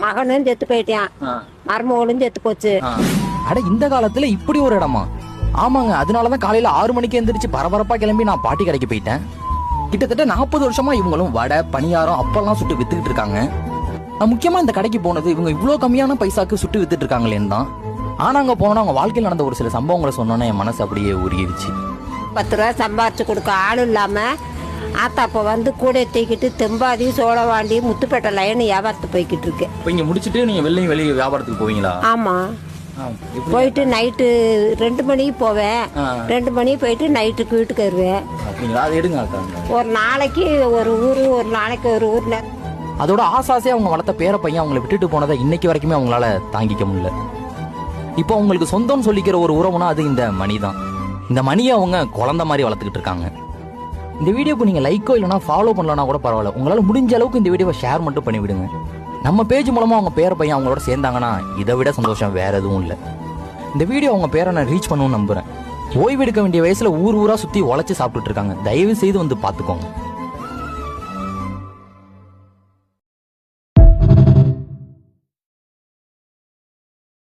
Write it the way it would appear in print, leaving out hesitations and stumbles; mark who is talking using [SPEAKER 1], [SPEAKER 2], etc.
[SPEAKER 1] மகனும் செத்து போயிட்டான், மருமகளும் செத்து போச்சு.
[SPEAKER 2] அட இந்த காலத்துல இப்படி ஒரு இடமா? ஆமாங்க, அதனாலதான் காலையில 6 மணிக்கு எந்திரிச்சு பரபரப்பா கிளம்பி நான் பாட்டி கடைக்கு போயிட்டேன். கிட்டத்தட்ட 40 வருஷமா இவங்களும் வடை பணியாரம் அப்பெல்லாம் சுட்டு வித்துக்கிட்டு இருக்காங்க. நான் முக்கியமா இந்த கடைக்கு போனது இவங்க இவ்வளவு கம்மியான பைசாக்கு சுட்டு வித்துட்டு இருக்காங்களேன்னு தான். ஆனா அங்க போனா அவங்க வாழ்க்கையில் நடந்த ஒரு சில சம்பவங்களை சொன்னோன்னே என் மனசு அப்படியே உருகிடுச்சு.
[SPEAKER 1] 10 ரூபா சம்பாரிச்சு கொடுக்க ஆள் இல்லாம ஆத்தாப்ப வந்து கூட தூக்கிட்டு தெம்பாதி சோழவாண்டி முத்துப்பேட்டை லைன் வியாபாரத்து போய்கிட்டு இருக்கு.
[SPEAKER 2] இப்போ இங்க முடிச்சுட்டு நீங்க வெளியே வியாபாரத்துக்கு போவீங்களா?
[SPEAKER 1] ஆமா, போயிட்டு நைட்டு 2 மணிக்கு போவேன். 2 மணிக்கு போயிட்டு நைட்டுக்கு வீட்டுக்கு வருவேன்.
[SPEAKER 2] அது எடுங்க.
[SPEAKER 1] ஒரு நாளைக்கு ஒரு ஊர், ஒரு நாளைக்கு ஒரு ஊர்.
[SPEAKER 2] அதோட ஆசாசையா அவங்க வளர்த்த பேர பையன் அவங்களை விட்டுட்டு போனதை இன்னைக்கு வரைக்குமே அவங்களால தாங்கிக்க முடியல. இப்போ அவங்களுக்கு சொந்தம் சொல்லிக்கிற ஒரு உறவுனா அது இந்த மணி தான். இந்த மணியை அவங்க குழந்தை மாதிரி வளர்த்துக்கிட்டு இருக்காங்க. இந்த வீடியோக்கு நீங்க லைக்கோ இல்லைனா ஃபாலோ பண்ணலனா கூட பரவாயில்ல, உங்களால முடிஞ்ச அளவுக்கு இந்த வீடியோவை ஷேர் மட்டும் பண்ணி விடுங்க. நம்ம பேஜ் மூலமா அவங்க பேர பையன் அவங்களோட சேர்ந்தாங்கன்னா இதை விட சந்தோஷம் வேற எதுவும் இல்லை. இந்த வீடியோ அவங்க பேரை நான் ரீச் பண்ணணும்னு நம்புறேன். ஓய்வெடுக்க வேண்டிய வயசுல ஊர் ஊரா சுத்தி உழைச்சு சாப்பிட்டுட்டு இருக்காங்க. தயவு செய்து வந்து பாத்துக்கோங்க.